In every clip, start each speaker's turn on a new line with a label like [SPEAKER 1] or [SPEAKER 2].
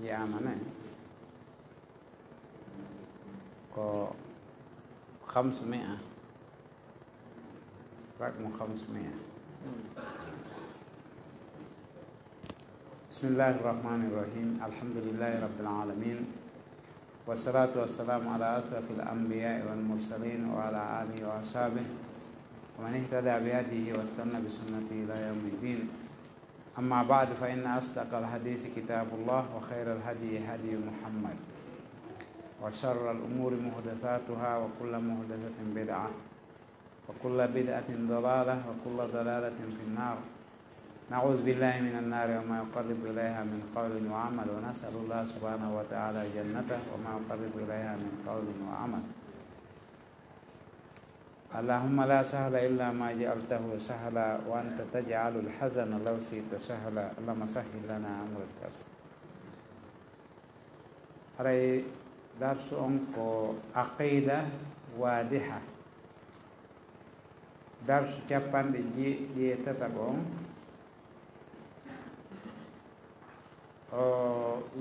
[SPEAKER 1] يامنا كو 500 رقم 500. بسم الله الرحمن الرحيم. الحمد لله رب العالمين، والصلاة والسلام على أشرف الأنبياء والمرسلين وعلى آله وأصحابه ومن اهتدى بهديه واستنى بسنته إلى يوم الدين. أما بعد، فإن أصدق الحديث كتاب الله، وخير الهدي هدي محمد، وشر الأمور محدثاتها، وكل محدثة بدعة، وكل بدعة ضلالة، وكل ضلالة في النار. نعوذ بالله من النار وما يقرب إليها من قول وعمل، ونسأل الله سبحانه وتعالى جنته وما يقرب إليها من قول وعمل. اللهم لا سهل إلا ما جعلته سهلا، وأنت تجعل الحزن لو شئت سهلا. اللهم سهل لنا أمر الكسر. هذا درس أنكو عقيدة واضحة. درس جابان دي تتبعون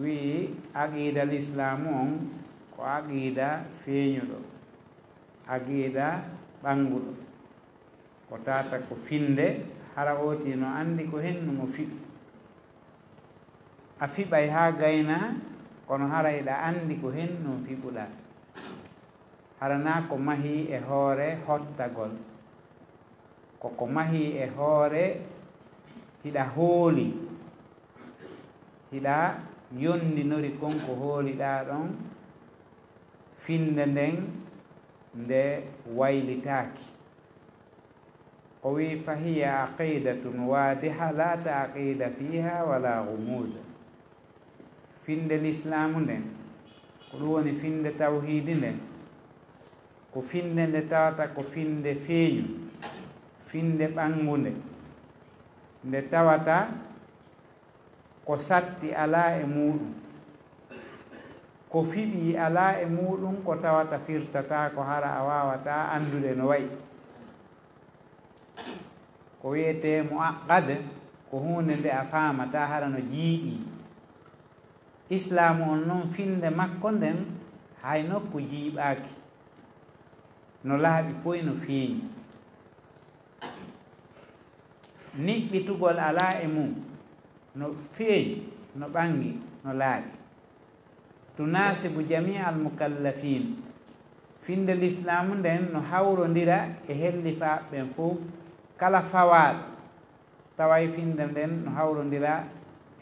[SPEAKER 1] wi aqida l'islam on ko aqida feeñuɗo, aqida ɓanguɗo, ko tata ko finde hara oti no andi ko hennu mo fiɓi. A fiɓay ha gayna, kono hara eɗa andi ko hennu fiɓuɗa. harana ko mahi e hoore hottagol, koko mahi e hoore hiɗa hooli, hiɗa yondinori konko hooliɗa ɗon, finde nden nde waylitaaki. o wi fahiya aqidatun wadiha la taqida fiha wala gumuda. finde l'islamu nden ko ɗum woni finde tawhidi nden, ko finde nde tawata ko finde feeñu, finde ɓangunde, nde tawata ko satti ala e muɗum, ko fiɓi ala e muɗum, ko tawata firtata ko hara a wawata andude no wayi. ko wiyete muaqqad ko hunde nde a famata hara no jiiɗi. islamu on noon finde makko nden hay nokku jiiɓaki, no laaɓi poy no feeñi. niɓɓitugol ala e mum no feeñi, no ɓangi, no laaɓi. tunasibu jami al mukallafin. finde l'islamu nden no hawrodira e hellifaɓɓen fof, kala fawaɗo taway finde nden no hawrodira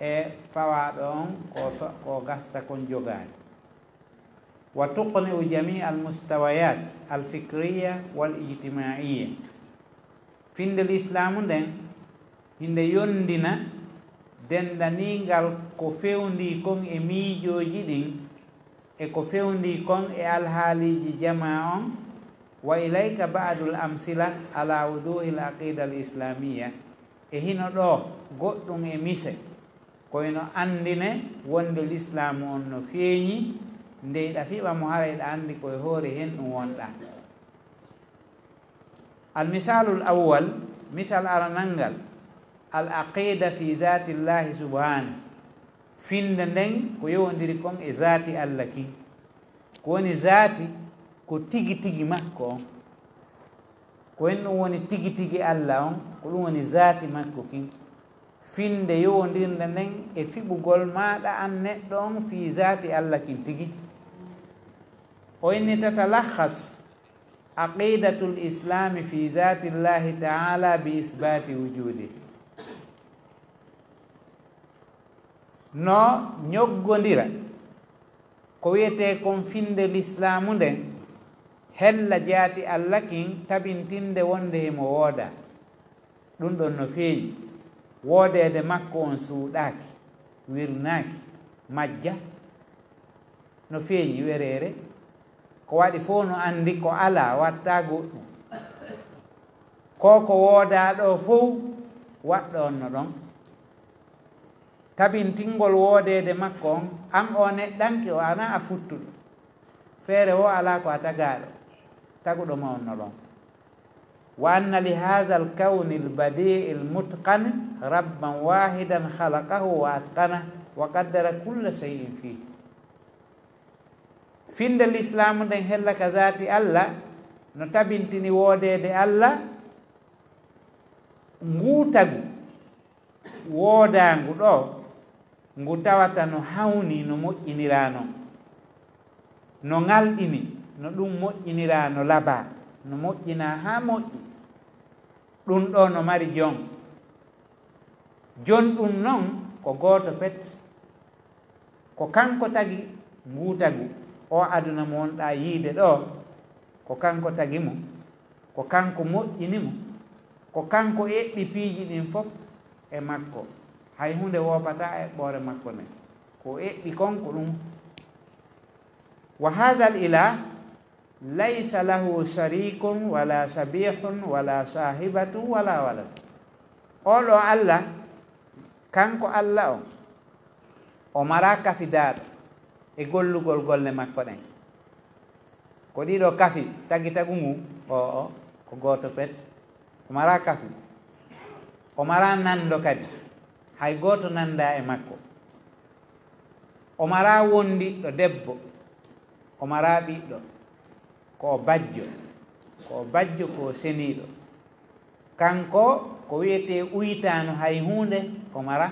[SPEAKER 1] e fawaɗo on ko gasta kon jogaani. wa tuqni'u jami al mustawayat al fikriya wal ijtimaiya. finde l'islamu nden hinde yondina dendanigal ko fewndi kon e miijoji ɗin, e ko fewndi kon e alhaaliji jama on. wa ilayka ba'dul amsila ala wuduhi l aqida al islamia. e hino ɗo goɗɗum e mise koyno andine wonde l'islamu on no feeñi, ndeyɗa fiɓa mo hara eɗa andi koye hoore hen ɗum wonɗa. al misalul awwal, misal aranangal, al aqida fi zati llahi subhanahu. finde nden ko yowodiri kon e zati allah kin, ko woni zati ko tigi tigi makko on, ko hen ɗum woni tigi tigi allah on, ko ɗum woni zati makko kin. finde yowodirde nden e fiɓugol maɗa an neɗɗo on fi zati allah kin tigi. o inni tatalakhas aqidatul islami fi zati llahi taala bi isbati wujudi. no ñoggodira ko wiyete kon finde l'islamu nden hella jaati allah kin tabintinde wonde hemo wooda. ɗum ɗon no feeñi. woodede makko on suuɗaaki, wirnaaki, majja, no feeñi wereere. ko waɗi fof no andi ko ala watta goɗɗum, ko woodaɗo fof waɗɗo on no ɗon. tabintingol woodede makko on, an o neɗɗanke o ana a futtuɗo, feere o ala ko a tagaɗo, taguɗo ma on no ɗon. wa anna li hadha alkawni albadii almutqan rabban wahidan khalaqahu wa atqana wa qaddara kulla shay'in fihi. finde l'islamu nden hella ka zati allah no tabintini woodede allah nguutagu woodangu ɗo ngu tawata no hawni no moƴƴinirano no ngalɗini no ɗum moƴƴinira no laba no moƴƴina ha moƴƴi ɗum ɗo no mari jon jon ɗum noon ko gooto pet ko kanko tagi nguutagu o aduna mo wonɗa yiide ɗo ko kanko tagi mo ko kanko moƴƴini mo ko kanko eɓɓi piiji ɗin fof e makko hay hunde wopata e ɓoore makko nden ko eɓɓi konko ɗum. wa hadha al ilah laysa lahu sharikun wala sabihun wala sahibatu wala walad. oɗo allah kanko allah o mara kafidaɗo e gollugol golle makko ɗen ko ɗiɗo kafi tagi tagu ngu o ko goto pet o mara kafi o mara nando kadi hay goto nanda e makko o mara wondiɗɗo debbo o mara ɓiɗɗo ko bajjo ko seniɗo kanko ko wiyete uytano hay hunde ko mara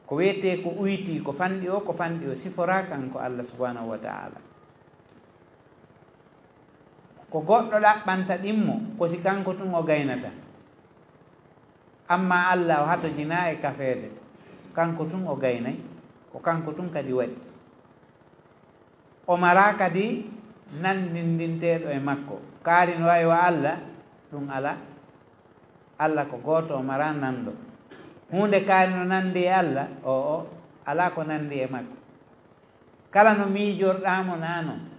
[SPEAKER 1] ko wiyete ko uyti ko fanɗi o sifora kanko allah subhanahu wa ta'ala. ko goɗɗo ɗaɓɓanta ɗimmo ko si kanko tun o gaynata amma allah o hatojina e kafede kanko tun o gaynay ko kanko tun kadi waɗi o mara kadi nandindinteɗo e makko kaari no wawi wa allah ɗum ala allah ko goto o mara nando hunde kaari no nandi e allah o ala ko nandi e makko kala no miijorɗamo nano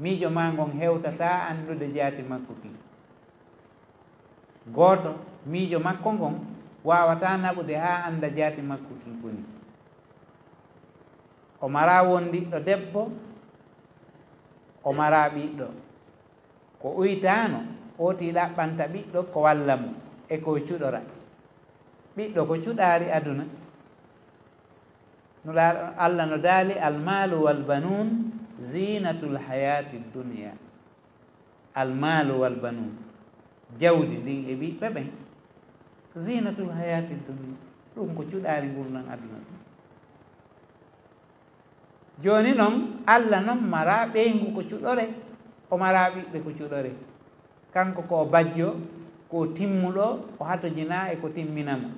[SPEAKER 1] miijo ma ngon hewtata andude jaati makko ki goto miijo makko ngon wawata naɓude ha anda jaati makko ki koni o mara wondiɗɗo debbo o mara ɓiɗɗo ko uytano oti ɗaɓɓanta ɓiɗɗo ko walla mo e ko cuɗora ɓiɗɗo ko cuɗari aduna no allah no daali almalu walbanun zinatul hayati dunia almalu walbanun jawdi ndin e ɓiɓɓe ɓen zinatul hayati dunia ɗum ko cuɗari ngurnan aduna ɗum joni noon allah noon mara ɓeyngu ko cuɗore o mara ɓiɓɓe ko cuɗore kanko ko bajjo ko timmuɗo o hatojina e ko timminamo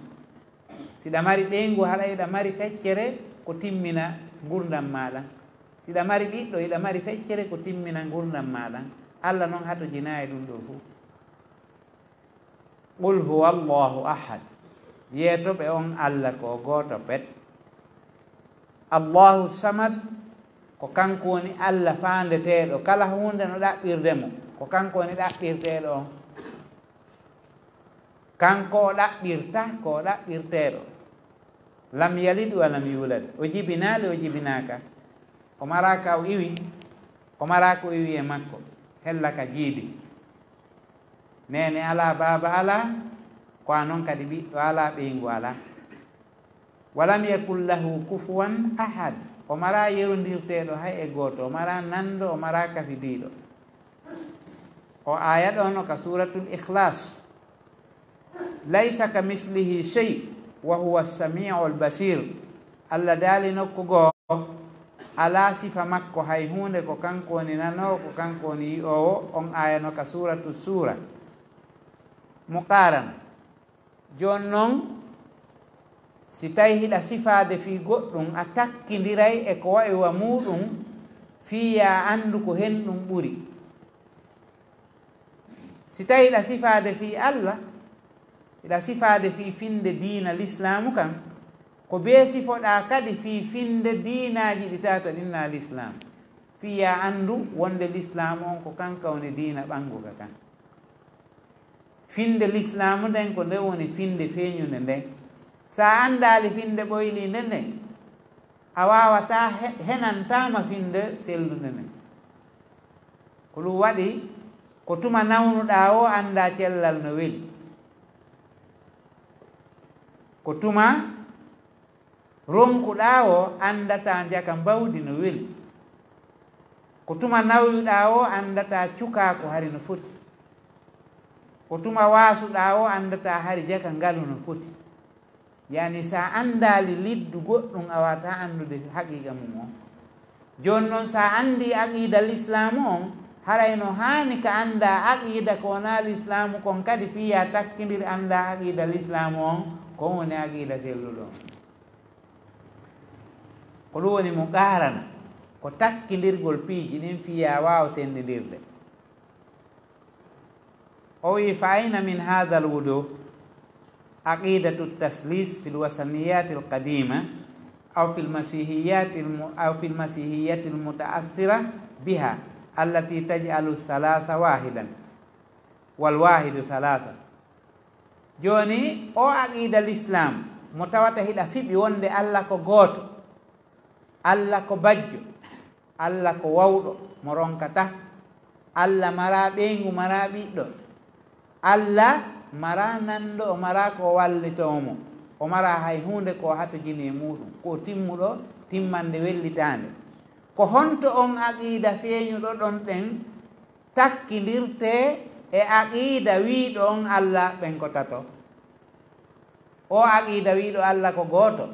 [SPEAKER 1] siɗa mari ɓeyngu haɗa iɗa mari feccere ko timmina gurdam maɗa siɗa mari ɓiɗɗo iɗa mari feccere ko timmina gurdam maɗa allah noon hatojina e ɗum ɗo fof. qul huwa allahu ahad yeetoɓe on allah ko goto pet allahu samad ko kanko woni allah fandeteɗo kala hunde no ɗaɓɓirdemo ko kanko woni ɗaɓɓirteɗo on kanko o ɗaɓɓirta ko ɗaɓɓirteɗo lam yalid wa lam yulad o jibinali o jibinaka o maraka o iwi o maraka o iwi e makko hella ka jiiɗi nene ala baba ala ko a noon kadi ɓiɗɗo ala ɓeygu ala walam yakun lahu kufuwan ahad o mara yerondirteɗo hay e goto o mara nando o mara kafidiɗo o aya ɗo no ka suratul ikhlas laysa ka mislihi shay wa huwa samiu albasir allah daali nokku goo ala sifa makko hay hunde ko kanko woni nanowo ko kanko woni yi'owo on aya no ka suratu sura muqarana joni noon si tawi hiɗa sifade fi goɗɗum a takkidiray e ko wayi wa muɗum fiya andu ko hen ɗum ɓuri si tawi hiɗa sifade fi allah hiɗa sifade fi finde diina l'islamu kan ko be sifoɗa kadi fi finde diinaji ɗi tata ɗinna l'islam fiya andu wonde l'islamu on ko kanka woni diina ɓanguka kan finde l'islamu nden ko nde woni finde feeñude nden sa andali finde ɓoylinde nden a wawata henantama finde sellude nden ko ɗum waɗi ko tuma nawnuɗaa o annda cellal no weli ko tuma ronkuɗaa o anndata jaka mbawdi no weli ko tuma nawyuɗaa o anndata cukaako hari no foti ko tuma waasuɗaa o anndata hari jaka ngalu no foti yani sa anndaali liddu goɗɗum a wata anndude haqiqa mum o jooni noon sa anndi aqida l'islamu on harayno haani ka annda aqida ko wona l'islamu kon kadi fiya takkidir annda aqida l'islamu on ko woni aqida selluɗo on ko ɗum woni mo qarana ko takkidirgol piiji ɗin fiya waawa senndidirde o wi fa ayna min hada al wudu aqidatu taslis fi lwasaniyat alqadima aw fi lmasihiyati almutaassira biha allati taj'alu salasa wahidan walwahidu salasa joni o aqida l'islam mo tawata hiɗa fiɓi wonde allah ko gooto allah ko bajjo allah ko wawɗo mo ronkata allah mara ɓeygu mara ɓiɗɗo allah mara nanɗo o mara ko wallitomo o mara hay hunde ko hato jini e muɗum ko timmuɗo timmande wellitande ko honto on aqida feeñuɗo ɗon ɗen takkidirte e aqida wiiɗo on allah ɓen ko tato o aqida wiiɗo allah ko gooto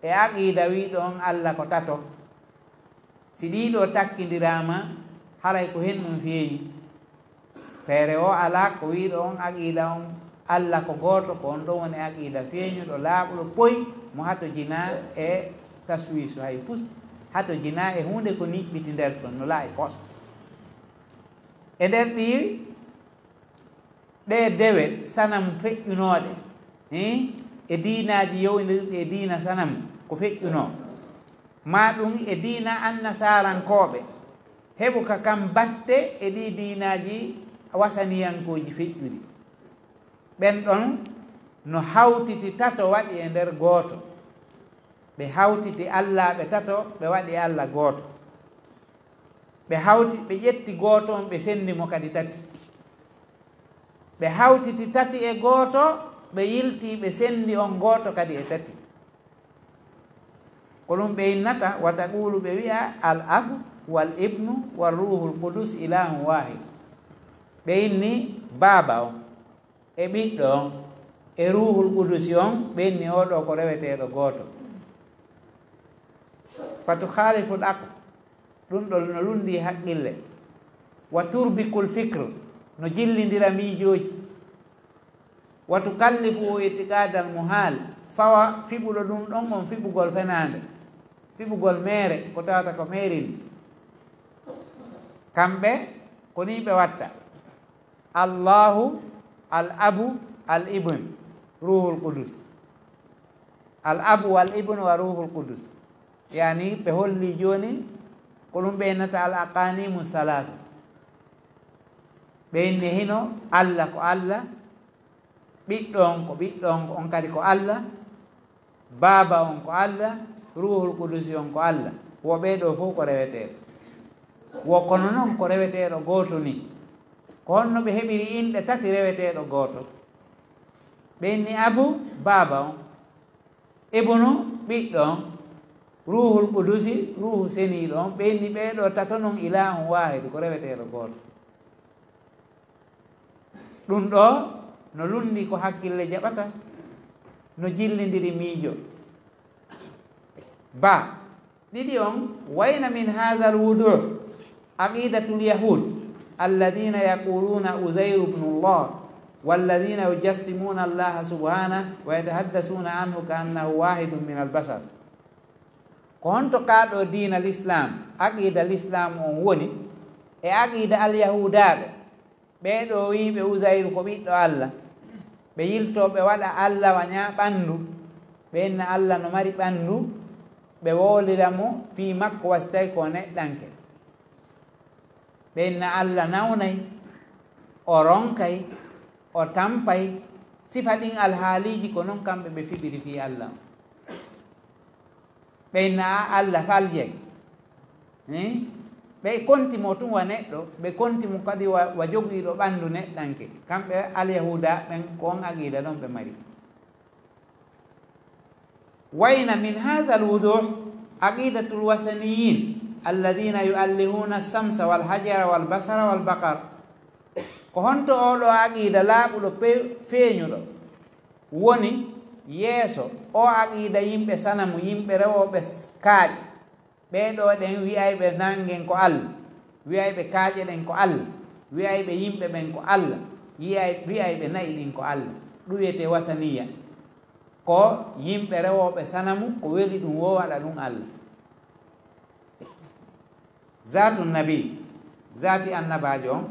[SPEAKER 1] e aqida wiiɗo on allah ko tato si ɗiɗo takkidirama haray ko hen ɗum feeñi feere o ala ko wiiɗo on aqida on allah ko gooto ko on ɗo woni aqida feeñuɗo laaɓuɗo poy mo hato jina e taswisu hay fus hato jina e hunde ko niɓɓiti nder ɗon no laaɓi kos e nder ɗi ɗe dewe sanam feƴƴunooɗe e diinaji yowdirɗi e diina sanam ko feƴƴunoo ma ɗum e diina annasarankoɓe heɓu ka kam batte e ɗi diinaji wasaniyankoji feƴƴuɗi ɓen ɗon no hawtiti tato waɗi e nder gooto ɓe hawtiti allah ɓe tato ɓe waɗi allah gooto ɓe hawti ɓe ƴetti gooto on ɓe sendimo kadi tati ɓe hawtiti tati e gooto ɓe yilti ɓe sendi on gooto kadi e tati ko ɗum ɓe innata wa taqulu ɓe wiya al abu wal ibnu wal ruhul qudus ilahu wahid ɓe inni baaba on e ɓiɗɗo on e ruhul qudusi on ɓe inni oɗo ko reweteɗo gooto fatu khalifu ɗak ɗum ɗo no lundi haqqille wa turbikul fikre no jillidira miijoji wa tukallifu itiqadal muhal fawa fiɓuɗo ɗum ɗon on fiɓugol fenande fiɓugol meere ko tawata ko meerini kamɓe ko ni ɓe watta allahu al abu al ibn ruhul qudus al abu wal ibn wa ruhul qudus yani ɓe holli joni ko ɗum ɓeynata al aqanimu salasa ɓe inni hino allah ko allah ɓiɗɗo on ko ɓiɗɗo on on kadi ko allah baaba on ko allah ruhul qudusi on ko allah wo ɓeɗo fof ko reweteɗo wo kono noon ko reweteɗo gooto ni ko honno ɓe heɓiri inɗe tati reweteɗo gooto ɓe inni abu baaba on ibnu ɓiɗɗo on ruhul qudusi ruhu seniɗo on ɓe inni ɓeɗo tato noon ilahu wahidu ko reweteɗo gooto ɗum ɗo no lundi ko hakkille jaɓata no jillidiri miijo ba ɗiɗi on wayna min hadha al wudu aqidatu lyahud alladina yaquluna uzairu bnu llah walladina yujassimuna allaha subhanah wa yatahaddasuna anhu ka annahu wahidun min albasar ko honto kaɗo diina l'islam aqida l'islam on woni e aqida alyahudaɓe ɓeɗo wiɓe usayru ko ɓiɗɗo allah ɓe yilto ɓe waɗa allah waña ɓandu ɓe inna allah no mari ɓandu ɓe wolira mo fi makko wasitay ko neɗɗanke ɓe inna allah nawnay o ronkay o tampay sifa ɗin alhaaliji ko noon kamɓe ɓe fiɓiri fi allah ɓe inna allah faljay ɓe kontimo tun wa neɗɗo ɓe kontimo kadi wa jogiiɗo ɓanndu neɗɗanke kamɓe alyahuda ɓen ko on aqida ɗon ɓe mari wayna min hada alwuduh aqidatu lwasaniyin alladina yuallihuna alsamsa walhajara walbasara walbaqar ko honto oɗo aqida laaɓuɗo feeñuɗo woni yeeso o aqida yimɓe sanamu yimɓe rewoɓe kaaƴe ɓeɗo ɗen wiyayɓe nangen ko Allah wiyayɓe kaaƴe ɗen ko Allah wiyayɓe yimɓe ɓen ko Allah wiyayɓe nayi ɗin ko Allah ɗum wiyete wasaniya ko yimɓe rewoɓe sanamu ko weli ɗum wo waɗa ɗum Allah zatu nabi zati annabajo on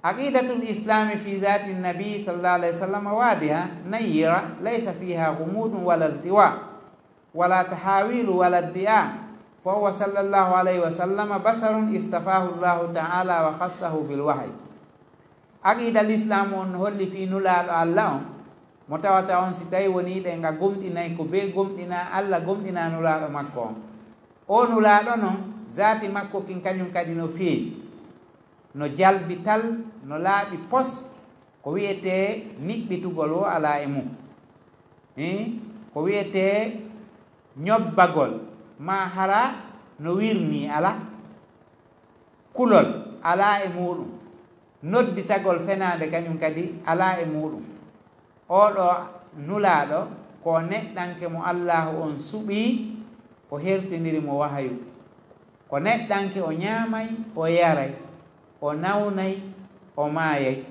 [SPEAKER 1] aqidatul islami fi zati nabi sallallahu alayhi wa sallam wadiha nayira laysa fiha humudun wala iltiwa wala tahawilu wala iddia فهو صلى الله عليه وسلم بشر استفاه الله تعالى وخصه بالوحي عقيدة الإسلام on holli fi nulaaɗo Allah on mo tawata on si tawi woni ɗe nga gomɗinay ko be gomɗina Allah gomɗina nulaaɗo makko on o nulaaɗo noon zati makko kin kañum kadi no feewi no jalbital no laaɓi pos ko wiyete niɓɓitugol o ala e mum ko wiyete ñobbagol ma hara no wirni ala kulol ala e muɗum nodditagol fenade kañum kadi ala e muɗum oɗo nulaɗo ko neɗɗanke mo allahu on suɓi o hertiniri mo wahayu ko neɗɗanke o ñamay o yaray o nawnay o maayay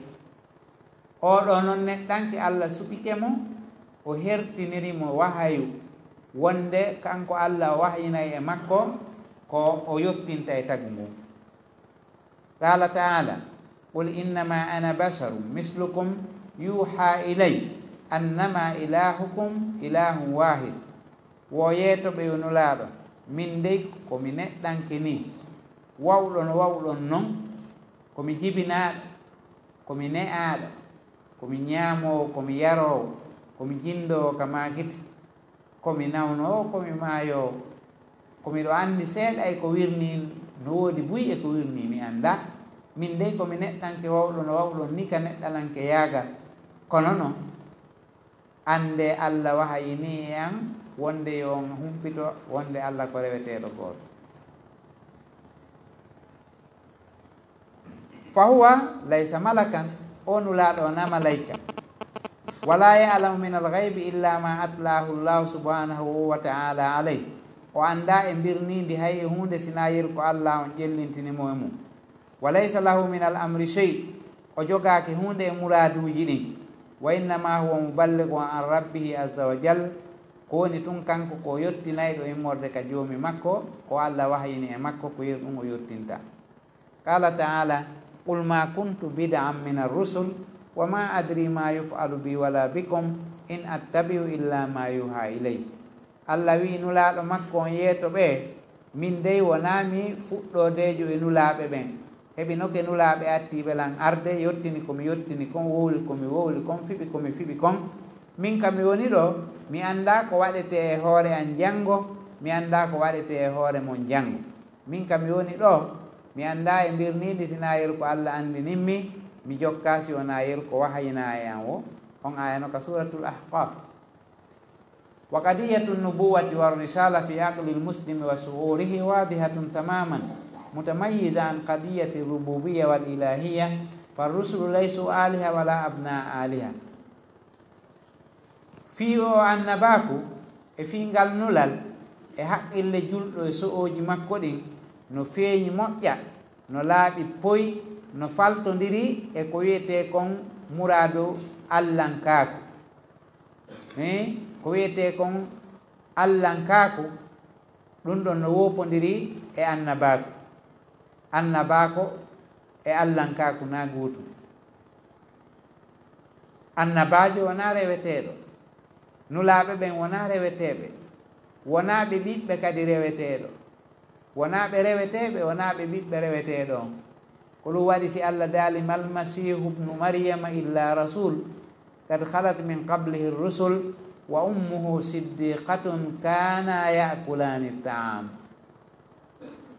[SPEAKER 1] oɗo noon neɗɗanke allah suɓike mo o hertiniri mo wahayu wonde kanko Allah wahyinay e makko ko o yottinta e tagu ngu qala taala qul innama ana basharum mislukum yuha ilay annama ilahukum ilahun wahid wo yeetoɓe yonulaaɗo min dey komi neɗɗanke ni wawɗon wawɗon noon komi jibinaaɗo komi ne'aaɗo komi ñaamowo komi yaroowo komi jindowo ka maakiti komi nawnowo komi maayowo komiɗo anndi seeɗa e ko wirni no woodi buy e ko wirni mi annda min dey komi neɗɗanke wawɗon wawɗon ni ka neɗɗalanke yaagal kono noon annde Allah wahayini e an wonde yo on humpito wonde Allah ko reweteeɗo gooto fa huwa laysa malakan o nulaaɗo na malayka wala ya'lamu min alghaybi illa ma atlahu llahu subhanahu wa ta'ala alayh o anda e mbirnidi hay e hunde sina yeru ko Allah on ƴellintinimo e mum wa laysa lahu min al amri shay o jogaake hunde e muraduji ɗin wa innama huwa muballighun an rabbihi azza wa jal ko woni tun kanko ko yottinayɗo immorde ka joomi makko ko Allah wahyini e makko ko yeru ɗum o yottinta qala ta'ala qul ma kuntu bid'an min ar-rusul wa ma adri ma yuf'alu bi wala bikum in attabi'u illa ma yuha ilay Allah wi nulaaɗo makko on yeeto ɓe min dey wonami fuɗɗodejo e nulaaɓe ɓen heɓi noke nulaaɓe attiɓe lan arde yottini komi yottini kon wowli komi wowli kon fiɓi komi fiɓi kon min kam mi woni ɗo mi anda ko waɗete e hoore an janngo mi anda ko waɗete e hoore mon janngo min kam mi woni ɗo mi anda e mbirnidi sina yeru ko Allah andininmi mi jokkasi wona yeru ko wahayina e an o on ayano ka suratul ahqaf wa qadiyatu nubuwati wa risala fi aqli lmuslimi wa suhurihi wadihatun tamaman mutamayyiza an qadiyati rububiya wal ilahiya farrusulu laysu aliha wala abna aliha fi o annabaku e fingal nulal e haqqille julɗo e so'oji makko ɗin no feeñi moƴƴa no laaɓi poy no faltodiri e ko wiyete kon muradu allahnkaku ko wiyete kon allahnkaku ɗum ɗon no wopodiri e annabaku e allahnkaku na guutu annabajo wona reweteɗo nulaɓe ɓen wona reweteɓe wonaɓe ɓiɓɓe kadi reweteɗo wonaɓe reweteɓe wonaɓe ɓiɓɓe reweteɗo on ko ɗum waɗi si Allah daali mal masihu bnu maryama illa rasul kad halat min qablihi rusul wa ummuhu siddiqatun kana yakulani taam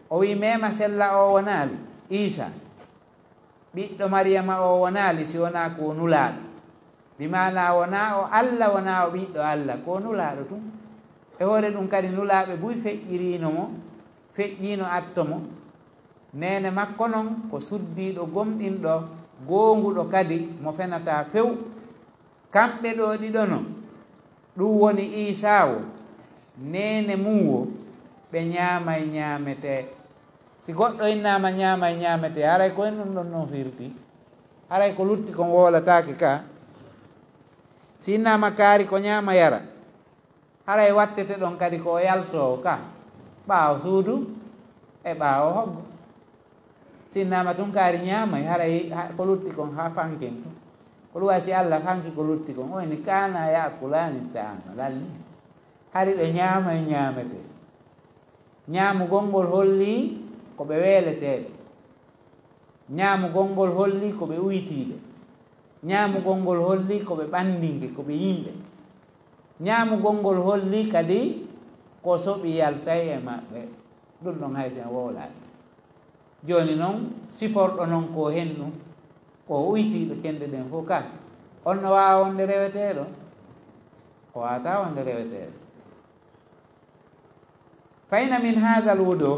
[SPEAKER 1] o wi mema sella o wonaali Isa ɓiɗɗo Maryama o wonaali si wona ko nulaaɗo bimana wona o Allah wona o ɓiɗɗo Allah ko nulaaɗo tum e hoore ɗum kadi nulaaɓe buy feƴƴiriino mo feƴƴiino atto mo nene makko noon ko suddiiɗo gomɗinɗo goonguɗo kadi mo fenata few kamɓe ɗo ɗiɗono ɗum woni Isa o nene mum wo ɓe ñaamay ñaametee si goɗɗo innama ñaamay ñaametee haray ko en ɗum ɗon noon firti haray ko lutti ko woolataake ka si innama kaari ko ñaama yara haray wattete ɗon kadi ko yaltoo ka ɓaawo suudu e ɓaawo hoggo si innama tun kaari ñaamay haray ko lutti kon ha fanken tun ko ɗum wasi Allah fanki ko lutti kon oyni kana yakulani taama lalni hari ɓe ñaamay ñaametee ñaamugol ngol holli ko ɓe weeleteeɓe ñaamugol ngol holli ko ɓe uytiiɓe ñaamugol ngol holli ko ɓe ɓandinge ko ɓe yimɓe ñaamugol ngol holli kadi ko soɓi yaltay e maɓɓe ɗum ɗon hayten wowlaade jooni noon siforɗo noon ko hen ɗum ko uytiiɗo cenɗe ɗen fof ka on no waawa wonde reweteeɗo o waawata wonde reweteeɗo fayna min hada l wudo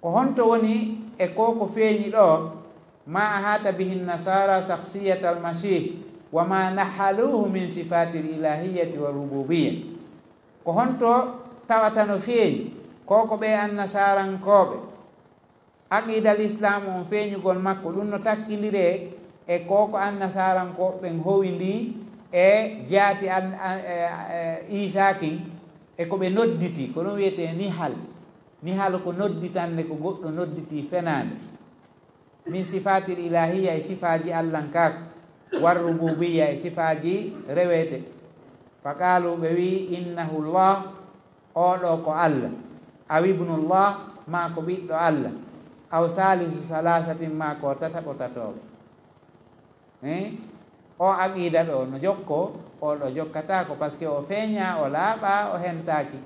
[SPEAKER 1] ko honto woni e ko feeñi ɗo ma ahata bihi nasara shakhsiyat almasih wa ma nahaluhu min sifati ilahiyati wa rububiya ko honto tawata no feeñi koko ɓe annasarankoɓe aqidal islam on feeñugol makko ɗum no takkindire e koko annasarankoɓe ɓen howindi e jaati Isa kin e ko ɓe nodditi ko ɗum wiyete nihal ko nodditande ko goɗɗo nodditi fenade min sifatil ilahiya e sifaji allahnkaako war rububiya e sifaji rewete fa qaalu ɓe wi innahu llah oɗo ko Allah aw ibnullah ma ko ɓiɗɗo Allah aw salisu salasatin ma ko tataɓo tatoɓe o aqida ɗo no jokko oɗo jokkata ko par ce que o feeña o laaɓa o hentaki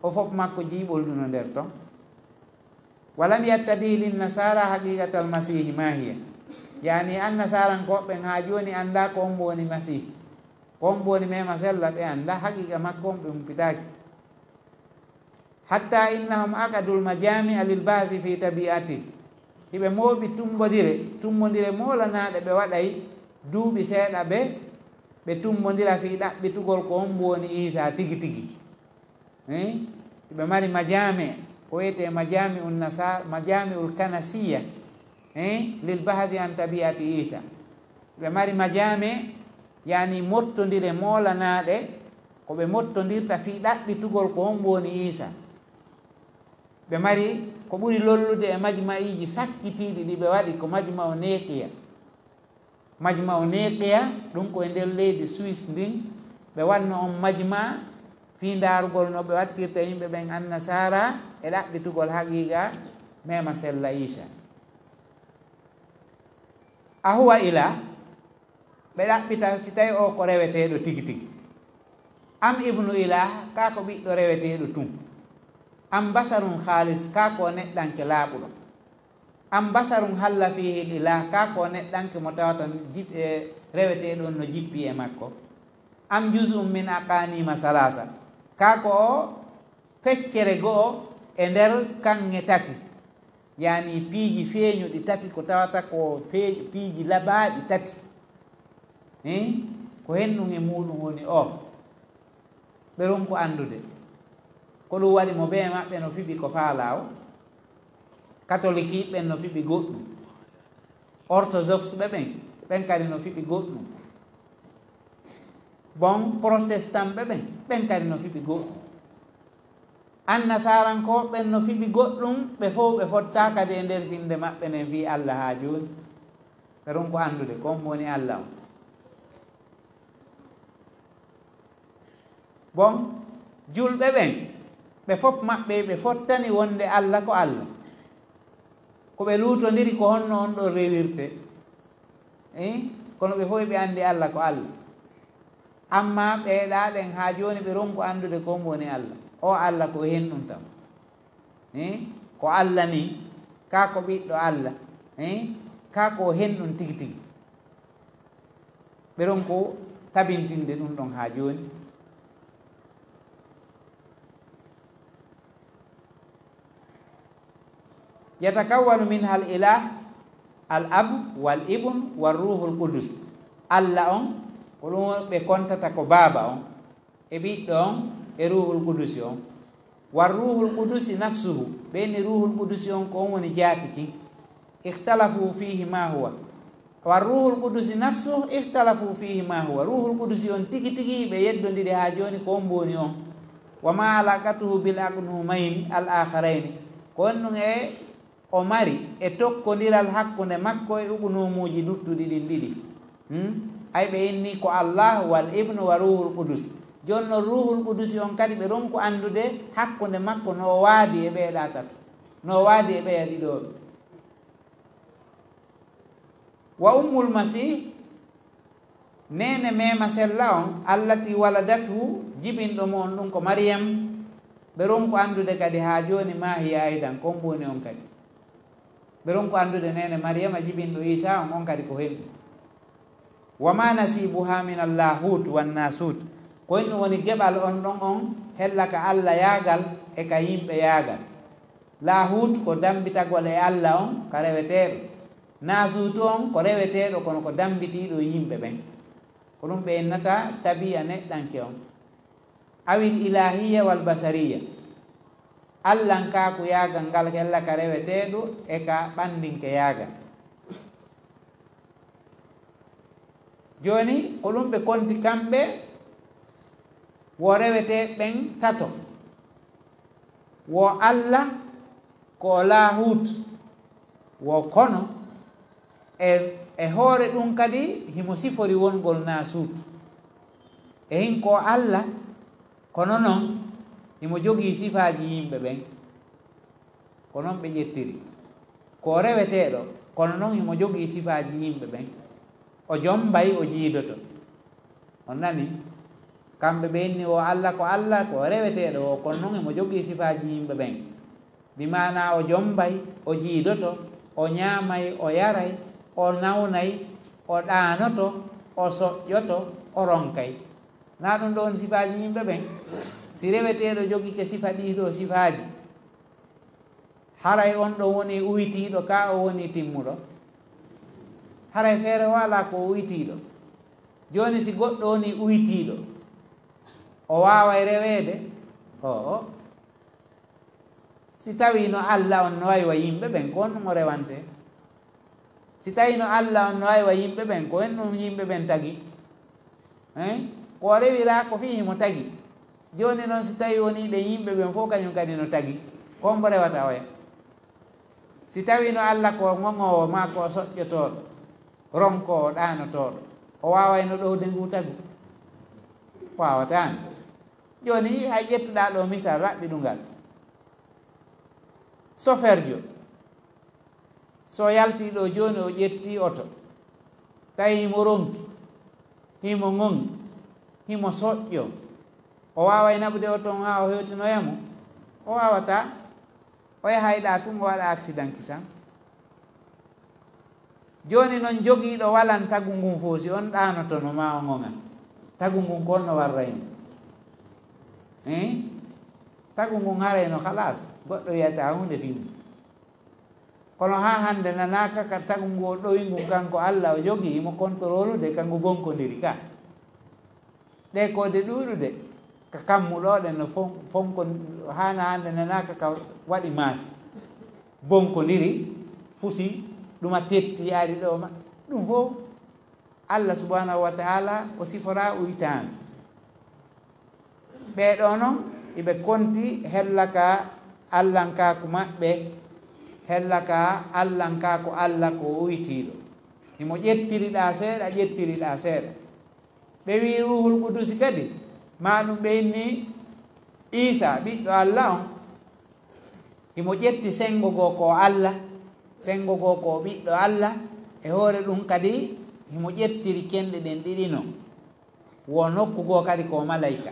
[SPEAKER 1] o fof makko jiiɓol ɗuno nder ton walam yattabi lin nasara haqiqata al masihi ma hiya yani an nasarankoɓɓen ha joni anda ko on woni masih ko on woni mema sella ɓe anda haqiqa makko on ɓe humpitaki hatta innahum aqadul majami'a lil basi fi tabi'ati hiɓe mooɓi tummodire molanaɗe ɓe waɗay duuɓi seeɗa ɓe tummodira fi ɗaɓɓitugol ko on woni Isa tigi tigi ɓe mari majami ko wiyete majami'ul nasar majami'ul kanasiya lil bahsi an tabi'ati Isa ɓe mari majami yani mottodire molanaɗe ko ɓe mottodirta fi ɗaɓɓitugol ko on woni Isa ɓe mari ko ɓuri lollude e majma'iji sakkitiɗi ɗi ɓe waɗi ko majma'u neqiya ɗum ko e nder leydi Suisse ndin ɓe wanno on majma fi darugol no ɓe wattirta yimɓe ɓen annasara e ɗaɓɓitugol haqiqa mema sella Isa a huwa ila ɓe ɗaɓɓita si tawi o ko reweteɗo tigi tigi am ibnu ilah ka ko ɓiɗɗo reweteɗo tum am basarun halis ka ko neɗɗanke laaɓuɗo am basarun halla fihi ilah ka ko neɗɗanke mo tawata reweteɗon no jippi e makko am juz'um min aqanima salasa ka ko o feccere go'o e nder kanŋe tati yani piiji feeñuɗi tati ko tawata ko piiji labaɗi tati ko henɗum e muɗum woni o ɓe ronko andude ko ɗum waɗi mo ɓe maɓɓe no fiɓi ko faala o catholique yiɓɓen no fiɓi goɗɗum orthodoxe ɓen kadi no fiɓi goɗɗum bon protestant ɓen kadi no fiɓi goɗɗum annasarankoɓen no fiɓi goɗɗum ɓe fof ɓe fotta kadi e nder finde maɓɓe nen wi Allah ha joni ɓe ronko andude ko on woni Allah o bon julɓe ɓen ɓe fof maɓɓe ɓe fottani wonde Allah ko Allah ko ɓe luutodiri ko honno on ɗo rewirte kono ɓe fof ɓe andi Allah ko Allah amma ɓeeɗaɗen ha joni ɓe ronko andude ko on woni Allah o Allah ko hen ɗum tam ko Allah ni ka ko ɓiɗɗo Allah ka ko hen ɗum tigi tigi ɓeron ko tabintinde ɗum ɗon ha joni yatakawwanu minha al ilah al ab wal ibn wal ruhul qudus Allah on ko ɗum ɓe kontata ko baaba on e ɓiɗɗo on e ruhul qudusi on war ruhul qudusi nafsuhu ɓeni ruhul qudusi on ko on woni jaatiki ikhtalafu fihi ma huwa war ruhul qudusi nafsuhu ikhtalafu fihi ma huwa ruhul qudusi on tigi tigi ɓe yeddodiri ha joni ko on mboni on wa ma alaqatuhu bil aqnumayni al akharayni ko on ɗum e o mari e tokkodiral hakkunde makko e uɓunumuji luttuɗi ɗin ɗiɗi ay ɓe inni ko Allah wal ibnu wa ruhul qudus joni noon ruhul qudusi on kadi ɓe ɗon ko andude hakkunde makko no waadi e ɓeeɗa tato no waadi e ɓeya ɗiɗoɓe wa ummul masih nene mema sella on allati waladatu jibinɗo mo on ɗum ko mariyam ɓe ɗon ko andude kadi ha joni ma hiya aydan kon mboni on kadi ɓe ɗon ko andude nene mariyama jibinɗo isa on kadi ko henɗi wama nasibuha min allahut wannasut ko en ɗum woni geɓal on ɗon on hella ka Allah yaagal e ka yimɓe yaagal lahut ko dambitagol e Allah on ka reweteɗo nasutu on ko reweteɗo kono ko dambitiɗo yimɓe ɓen ko ɗum ɓe ennata tabi'a neɗɗanke on awil ilahiya wal basariya Allahnkaku yaagal ngal hella ka reweteɗo e ka ɓandinke yaagal joni ko ɗum ɓe konti kamɓe wo rewete ɓen tato wo Allah ko lahut wo kono e hoore ɗum kadi himo sifori wongol nasut e hin ko Allah kono noon himo jogii sifaji yimɓe ɓen ko noon ɓe ƴettiri ko reweteɗo kono noon himo jogii sifaji yimɓe ɓen o jombay o jiidoto on nani kamɓe ɓe inni o Allah ko reweteɗo o kono noon himo jogii sifaji yimɓe ɓen bimana o jombay o jiidoto o ñaamay o yaray o nawnay o ɗaanoto o soƴƴoto o ronkay na ɗum ɗo on sifaji yimɓe ɓen si reweteɗo jogii ke sifa ɗiɗo sifaji haray on ɗo woni uytiɗo ka o woni timmuɗo haray feere wala ko uytiɗo joni si goɗɗo woni uytiɗo o waway rewede o si tawi no Allah on no waywa yimɓe ɓen ko on ɗum o rewante si tawi no Allah on no waywa yimɓe ɓen ko en ɗum yimɓe ɓen tagi ko rewira ko fi himo tagi joni noon si tawi woni ɗe yimɓe ɓen fof kañum kadi no tagi kon mbo rewata oya si tawi no Allah ko ŋoŋowo ma ko soƴƴotoɗo ronkowo ɗanotoɗo o wawayno ɗowde ngu tagu wawatani joni hay ƴettuɗa ɗo misal raɓɓiɗungal soferjo so yalti ɗo joni o ƴetti oto tawi himo ronki himo ŋoŋi himo soƴƴo o waway naɓude oton ha o hewtinoyamo o wawata o yahayɗa tum o waɗa accident kisan joni noon jogiiɗo walan tagu ngun fof si on ɗanotono ma o ŋoŋa tagu ngun ko no warrayno tagu ngun harayno halas goɗɗo wiyata hunde fimmi kono ha hande nanaka ka tagu ngu o ɗowi ngun kanko Allah o jogii imo controlude kanko bonkodiri ka ɗe kode ɗuɗude ka kammuɗoɗe no fonko hana hande nanaka ka waɗi maasi bonkodiri fusi ɗuma tetti yaari ɗo ma ɗum fof Allah subhanahu wa ta'ala o sifora uytami ɓeɗo noon iɓe konti hellaka Allahnkaku maɓɓe hellaka Allahnkaku Allah ko uytiɗo himo ƴettiriɗa seeɗa ɓe wi ruhul qudusi kadi ma ɗum ɓe inni Isa ɓiɗɗo Allah on himo ƴetti sengo go ko Allah sengo go ko ɓiɗɗo Allah e hoore ɗum kadi himo ƴettiri kenɗe ɗen ɗiɗino wo nokku go kadi ko malayika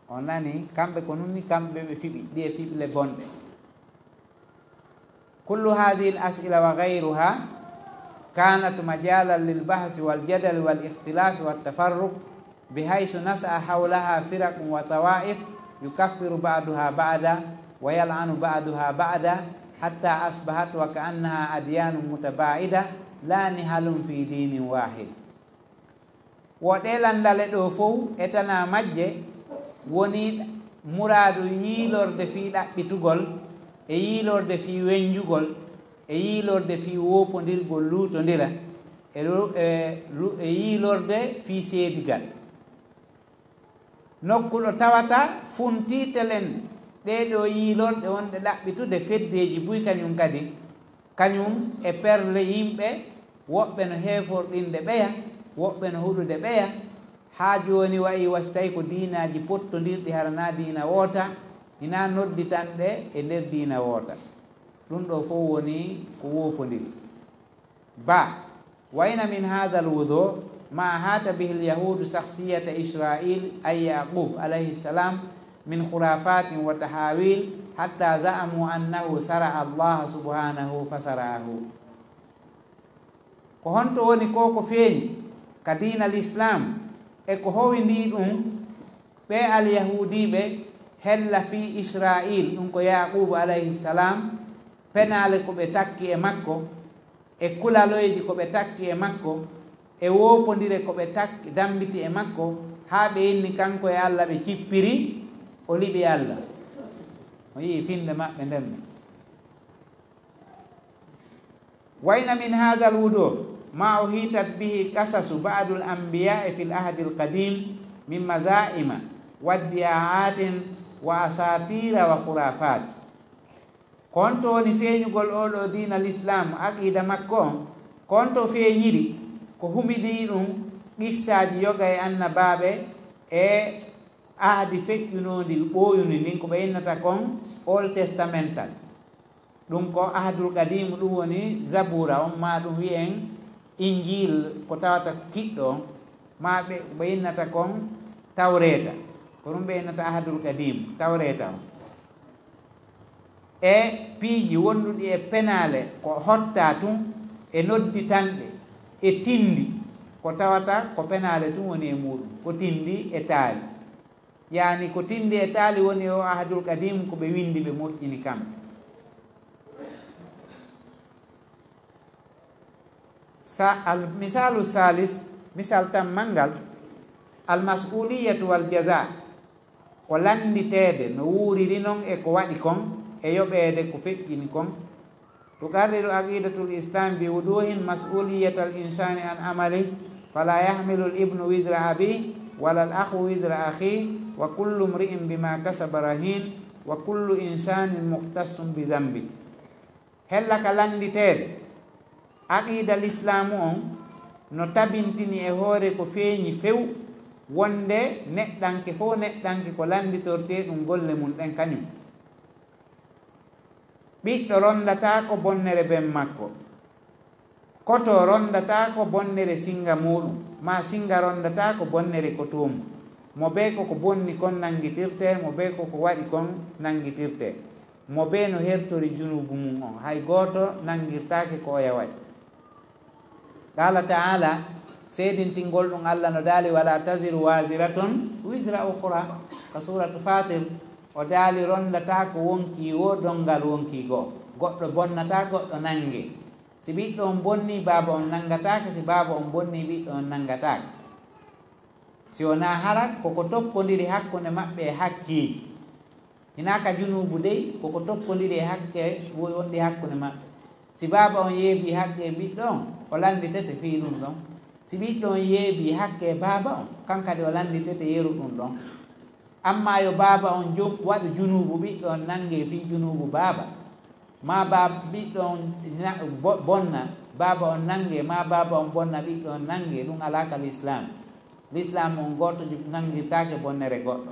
[SPEAKER 1] on nani kamɓe ko nunni kamɓe ɓe fiɓi ɗi e fiɓle bonɗe kullu hadihi l asila wa gayruha kanat majalan lilbahsi waljadali walikhtilafi waltafarruq bihaysu nasa'a hawlaha firaqum wa tawaif yukaffiru ba'duha ba'da wa yal'anu ba'duha ba'da hatta asbahat wa ka'annaha adyanun mutaba'ida la nihalun fi dinin wahid wo ɗelandale ɗo fof etana majje woni muradu yiilorde fi ɗaɓɓitugol e yiilorde fi weñjugol e yiilorde fi wopodirgol luutodira e yiilorde fi seedigal nokkuɗo tawata funtitelen ɗeɗo yiilorɗe wonɗe ɗaɓɓitude feddeji buy kañum kadi kañum e perle yimɓe woɓɓe no heeforɗinde ɓeya woɓɓe no huɗude ɓeya haa jooni wayi wasi tawi ko diinaji pottodirɗi harana diina woota hina nodditanɗe e nder diina woota ɗum ɗo fof woni ko woopodiri ba wayna min hada alwudu ma hata bihi lyahudu shakhsiyata israil ay yaqub alayhi salam min khurafatin wa tahawil hatta za'amu annahu sara'a allah subhanahu fa sara'ahu ko honto woni ko ko feeñi ka diina l'islam e ko howindi ɗum ɓe alyahudiɓe hella fi israil ɗum ko yaqubu alayhi salam penale ko ɓe takki e makko e kulaloyji ko ɓe takki e makko e wopodire ko ɓe takki dambiti e makko haa ɓe inni kanko e allah ɓe cippiri o liɓi allah o yii finde maɓɓe ndenme wayna min hada alwudu ma uhitat bihi kasasu ba'du al-anbiya'i fi al-ahdi al-qadim min mazaima wa dia'atin wa asatira wa khurafat konto woni feeñugol oɗo diina l'islam aqida makko on konto feeñiri ko humidi ɗum qissaji yoga e annabaɓe e ahdi feƴƴunodi ɓooyuni ndin ko ɓe innata kon old testamental ɗum ko ahdul qadimu ɗum woni zabura on ma ɗum wiyen injil ko tawata kiɗɗo on ma ɓe innata kon tawreta ko ɗum ɓe innata ahdul qadim tawreta on e piiji wonduɗi e penale ko hotta tun e nodditanɗe e tindi ko tawata ko penale tun woni e muɗum ko tindi e taali yani ko tindi e taali woni o ahdul qadim ko ɓe windi ɓe moƴƴini kamɓe misalu salis misal tan mangal almasuliyatu waljaza ko landitede no wuuriri noon e ko waɗi kon e yoɓeede ko feƴƴini kon tuqarriru aqidatul islam bi wuduhin masuliyata al insani an amali fala yahmilu l ibnu wisra abi wala l akhu wisra akhi wa kullu mri'in bima kasaba rahin wa kullu insanin muhtassum bi zambi hella ka landiteede aqida l'islamu on no tabintini e hoore ko feeñi few wonde neɗɗanke fof neɗɗanke ko landitorte ɗum golle mum ɗen kañum ɓiɗɗo rondata ko bonnere ben makko koto rondata ko bonnere singa muɗum ma singa rondata ko bonnere kotomu mo be koko bonni kon nangitirte mo be koko waɗi kon nangitirte mo be no hertori junubu mum on hay goto nangirtake ko oya waɗi qala taala seedintingol ɗum allah no daali wala taziru wasiratun wisra ukhra ka suratu fatir o daali rondata ko wonki wo dongal wonki goo goɗɗo bonnata goɗɗo nange si ɓiɗɗo on bonni baaba on nangatake si baaba on bonni ɓiɗɗo on nangatake si wona harat koko toppodiri hakkude maɓɓe e hakkiji hinaka junubu dey koko toppodiri e hakke wonɗi hakkude maɓɓe si baaba on yeebi hakke e ɓiɗɗo on o landitete fi ɗum ɗon si ɓiɗɗo on yeebi hakke e baaba on kankadi o landitete yeru ɗum ɗon amma yo baaba on waɗu junubu ɓiɗɗo on nange fi junubu baaba ma ɓiɗɗo on bonna baaba on nange ma baaba on bonna ɓiɗɗo on nange ɗum alaka l'islam l'islam on goto nangirtake bonnere goɗɗo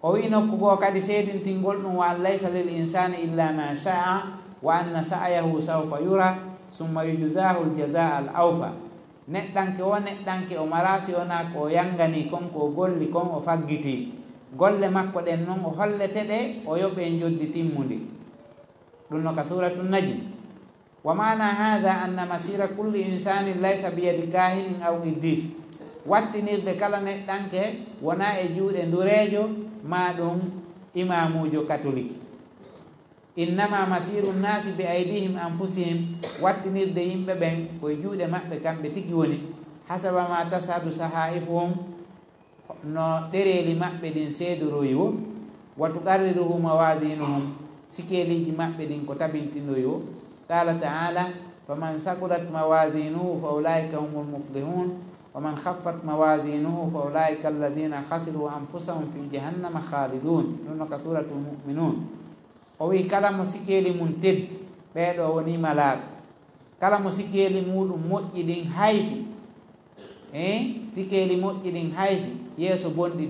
[SPEAKER 1] o wi nokku goo kadi seedintingol ɗum wa an laysa lil insani illa ma sha'a wa anna sa'yahu sawfa yura summa yujzahu aljaza al awfa neɗɗanke o neɗɗanke o marasi wona ko yangani kon ko golli kon o faggiti golle makko ɗen noon o holleteɗe o yoɓe joddi timmude ɗum no ka suratu najm wa mana hada anna masira kulli insanin laysa biyadi kahinin aw qiddis wattinirde kala neɗɗanke wona e juuɗe ndurejo ma ɗum imamujo catholique innama masiru nnasi bi aydihim anfusihim wattinirde yimɓe ɓen koye juuɗe maɓɓe kamɓe tigi woni hasaba ma tasadu sahaifuhum no ɗereli maɓɓe ɗin seedoroyi wo wa tuqarriruhu mawasinuhum sikeliji maɓɓe ɗin ko tabintinoyi wo qala taala faman sakulat mawasinuhu fa ulaika humul muflihun wa man khaffat mawasinuhu fa ulaika alladina khasiru anfusahum fi jahannama khalidun ɗum no ka suratul muminun o wi kala mo sikeli mum teddi ɓeeɗo woni malaaɓe kala mo sikeli muɗum moƴƴi ɗin hayfi sikeli moƴƴi ɗin hayfi yeeso bonɗi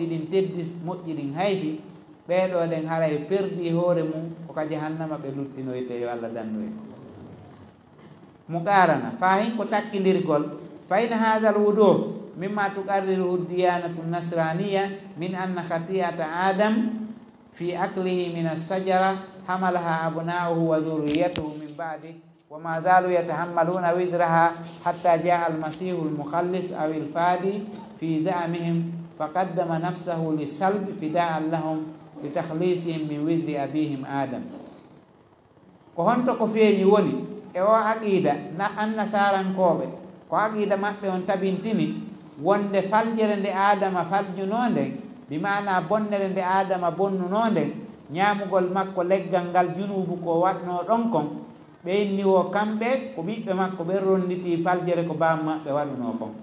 [SPEAKER 1] ɗin teddi moƴƴi ɗin hayfi ɓeeɗo ɗen haray perdi hoore mum koka jahannama ɓe luttinoyte yo Allah dandu en mo qarana fa hin ko takkidirgol fa in hada al wudu mimma tuqarriruhu diyanatu nasraniya min anna khati'ata adam fi aklihi min as-sajara hamalaha abna'uhu wa zurriyatuhu min ba'di wa ma zalu yatahammaluna wizraha hatta ja'a al-masih al-mukhallis aw al-fadi fi za'mihim faqaddama nafsahu lis-salb fida'an lahum li takhlisihim min wizri abihim adam ko honto ko feeñi woni e o aqida na annasarankoɓe ko aqida maɓɓe on tabintini wonde faljere nde adama faljunonde bimana bonnere nde adama bonnunonde ñamugol makko leggal ngal junubu ko watno ɗon kon ɓe inni o kamɓe ko ɓiɓɓe makko ɓe ronditi faljere ko bam maɓɓe waɗuno kon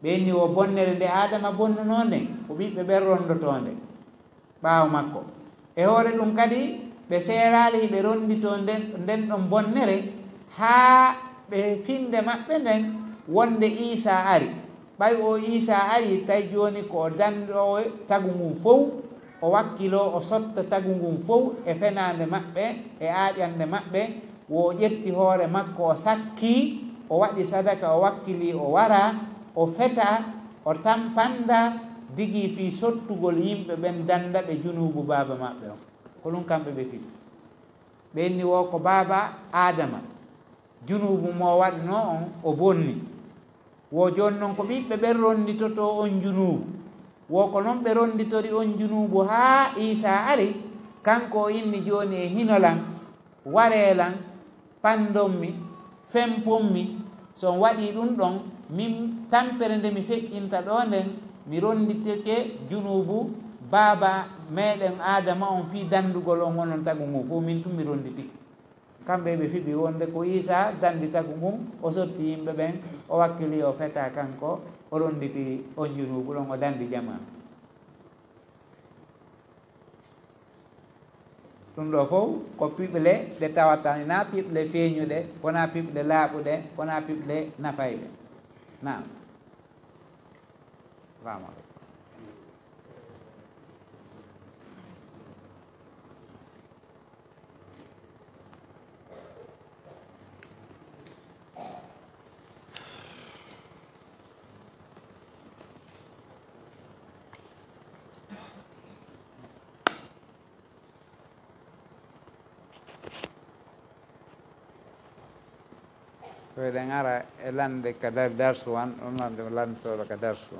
[SPEAKER 1] ɓe inni o bonnere nde adama bonnunonde ko ɓiɓɓe ɓe rondotonde ɓaawo makko e hoore ɗum kadi ɓe seerali ɓe rondito nden ɗon bonnere haa ɓe finde maɓɓe nden wonde isa ari ɓay o isa ari tawi joni ko danɗo tagu mum fof o wakkilo o sotta tagu ngun fof e fenande maɓɓe e aaƴande maɓɓe wo ƴetti hoore makko o sakki o waɗi sadaka o wakkili o wara o feta o tampanda digi fi sottugol yimɓe ɓen danda ɓe junubu baba maɓɓe o ko ɗum kamɓe ɓe fiɗi ɓenni wo ko baba adama junubu mo waɗno on o bonni wo joni noon ko ɓiɓɓe ɓen ronditoto on junubu wo ko noon ɓe ronditori on junubu ha isa ari kanko o inni joni e hinolan warelan pandonmi fempommi son waɗi ɗum ɗon min tampere nde mi feƴƴinta ɗo nden mi ronditeke junubu baba meɗen adama on fi dandugol on onon tagu mum fof min tum mi ronditiki kamɓe ɓe fiɓi wonde ko isa dandi tagu mum o sotti yimɓe ɓen o wakkili o feta kanko o ronditi on junubu ɗon o dandi jama ɗum ɗo fof ko piɓle ɗe tawata na piɓle feeñuɗe wona piɓle laaɓuɗe wona piɓle nafayɓe nam fama koyɗen ara e lande ka darsu wan ɗon lande lantoɗo ka darsu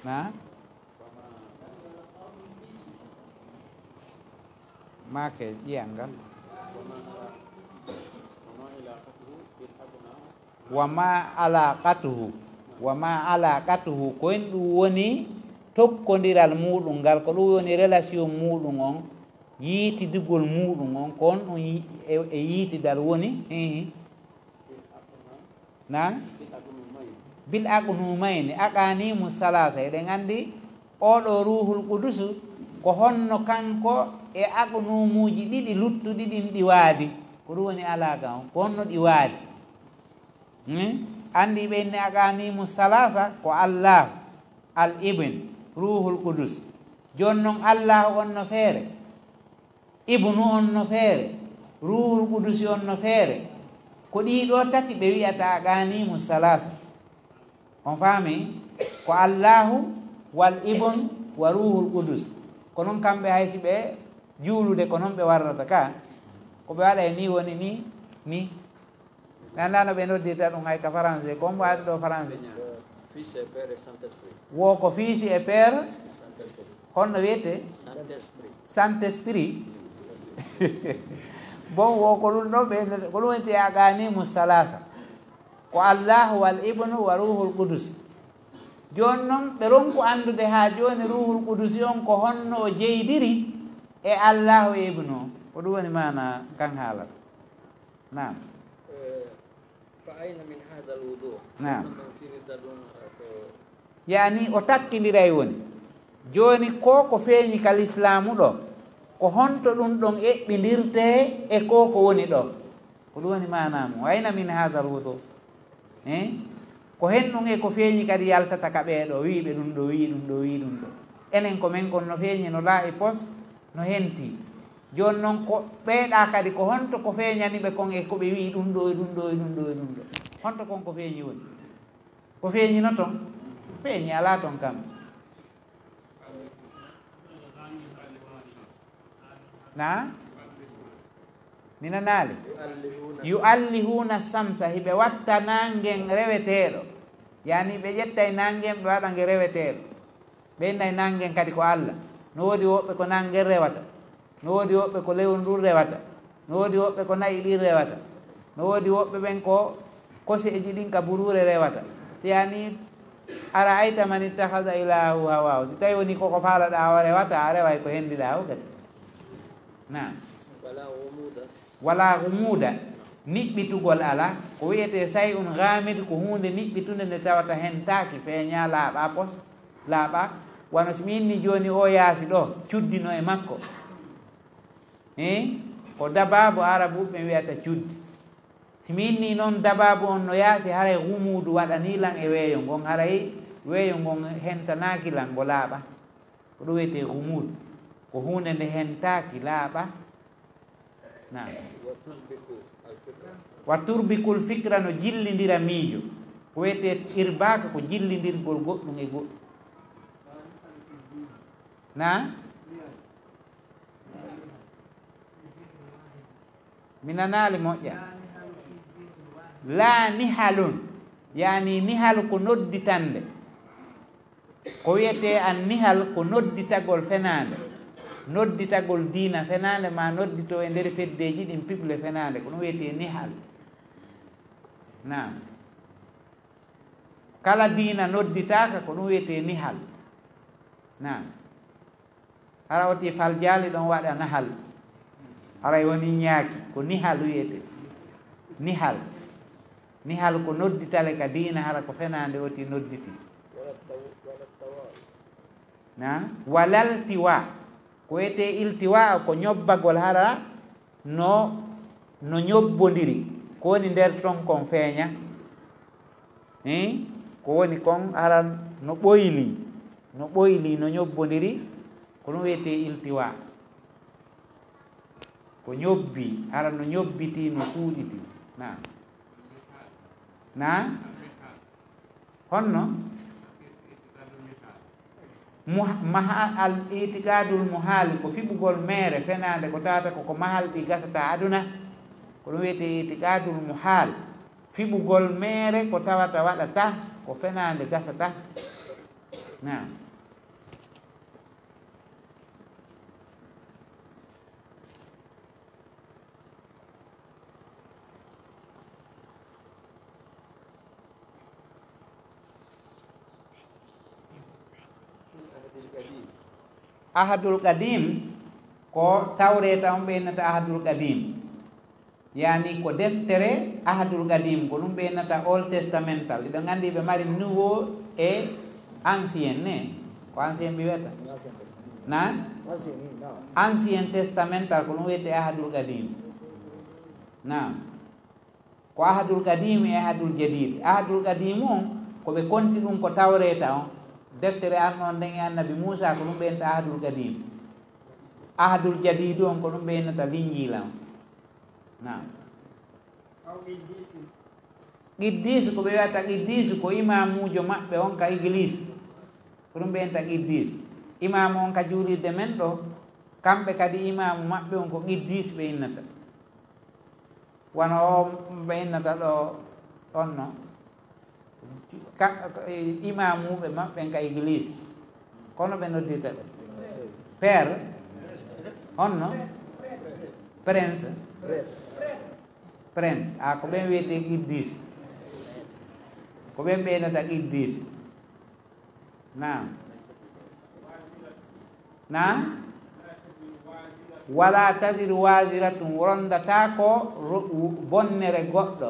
[SPEAKER 1] na make ƴiyan ngal wama alaqatuhu koyen ɗum woni tokkodiral muɗum ngal ko ɗum woni relation muɗum on yiitidigol muɗum on ko on ɗum e yiitidal woni na bil aqnumayni aqanimu salasa eɗen andi oɗo ruhul qudusu ko honno kanko e aqnumuji ɗiɗi luttuɗi ɗin ɗi waadi ko ɗum woni alaga on ko honno ɗi waadi andi ɓe inni aqanimu salasa ko allah al ibn ruhul qudus joni noon allah on no feere ibnu on no feere ruhul qudusi on no feere ko ɗiɗo tati ɓe wi'ata ganimu salasa on faami ko allahu wal ibn wa ruhul qudus ko noon kamɓe hayti ɓe juulude ko noon ɓe warrata ka ko ɓe waɗa e ni woni ni andano ɓe noddirta ɗum hay ka français ko mbo waɗi ɗo français wo ko fiisi e père honno wiyete saint esprit bon wo ko ɗum ɗo ɓe ko ɗum wiyete aganimu salasa ko allahu wal ibnu wa ruhul qudus joni noon ɓe ronku andude ha joni ruhul qudus on ko honno o jeydiri e allahu e ibnu o ko ɗum woni mana kan haalata nam nam yani o takkidiray woni joni ko feeñi kal islamu ɗo ko honto ɗum ɗon eɓɓidirte e ko woni ɗo ko ɗum woni manamu wayna min hada al wudu ko hen ɗum e ko feeñi kadi yaltata ka ɓeeɗo wiiɓe ɗum ɗo wi ɗum ɗo wi ɗum ɗo enen ko men kon no feeñi no laaɓi pos no henti joni noon ko ɓeeɗa kadi ko honto ko feeñani ɓe kon e koɓe wi ɗum ɗo e ɗum ɗo e ɗum ɗo e ɗum ɗo honto kon ko feeñi woni ko feeñino toon feeñi ala toon kam na mina naali yuallihuna samsa hiɓe watta nangen reweteɗo yani ɓe ƴettay nangen ɓe waɗa nge reweteɗo ɓe inday nangen kadi ko Allah no woodi woɓɓe ko nangen rewata no woodi woɓɓe ko lewru ndu rewata no woodi woɓɓe ko nayi ɗin rewata no woodi woɓɓe ɓen ko koseji ɗin ka burure rewata yani ara ayta man ittahada ilahu hawahu si tawi woni koko faalaɗa o rewata a reway ko hendiɗa o kadi na wala gumuda niɓɓitugol ala ko wiyete say un gamide ko hunde niɓɓitude nde tawata hen taaki feeña laaɓa pos laaɓa wano somi inni joni o yaasi ɗo cuddino e makko ko dababu arabuɓe wiyata cuddi somi inni noon dababu on no yaasi haray gumudu waɗanilan e weeyo ngon haray weeyo ngon hentanakilan ngo laaɓa ko ɗum wiyete gumudu ko hunde nde hentaki laaɓa na wa turbikul fikra no jillidira miijo ko wiyete irbaka ko jillidirgol goɗɗum e goɗɗum na mi nanaali moƴƴa la nihalun yani nihal ko nodditande ko wiyete an nihal ko nodditagol fenande nodditagol diina fenande ma noddito e nder feddeji ɗin pible fenande ko ɗum wiyete nihal nam kala diina nodditaka ko ɗum wiyete nihal nam hara oti fal jaali ɗon waɗa nahal haray woni ñaaki ko nihal wiyete nihal nihal ko nodditale ka diina hara ko fenande oti nodditi na walaltiwa ko wiyete iltiwa ko ñobbagol hara no ñobbodiri ko woni nder ton kon feeña ko woni kon hara no ɓoyli no ñobbodiri ko ɗum wiyete iltiwa ko ñobbi hara no ñobbiti no suuɗiti na honno al itikadul muhali ko fiɓugol mere fenade ko tawata koko mahal ɗi gasata aduna ko ɗum wiyete itikadul muhal fiɓugol mere ko tawata waɗata ko fenade gasata na ahadul qadim ko tawreta on ɓeynata ahadul qadim yani ko deftere ahadul qadim ko ɗum ɓeynata old testamental iɗo gandi ɓe mari nouveau et ancien ne ko ancien ɓe wiyata na ancien testamental ko ɗum wiyete ahadul qadim na ko ahadul qadim e ahadul jadid ahadul qadim on koɓe konti ɗum ko tawreta on deftere an on nden e annabi Moussa ko ɗum ɓeynata ahadul qadim ahadul jadid on ko ɗum ɓeynata linjila on nam qiddis ko ɓe wiyata qiddis ko imamujo maɓɓe on ka église ko ɗum ɓeyenta qiddis imamu on ka juulirde men ɗo kamɓe kadi imamu maɓɓe on ko qiddis ɓe innata wono o ɓe innata ɗo on no imamuɓe maɓɓen ka église kono ɓe noddirta ɓe père honno prince prince ko ɓen wiyete qiddis ko ɓen ɓeynata qiddis na wala tasiru wasiratun rondata ko bonnere goɗɗo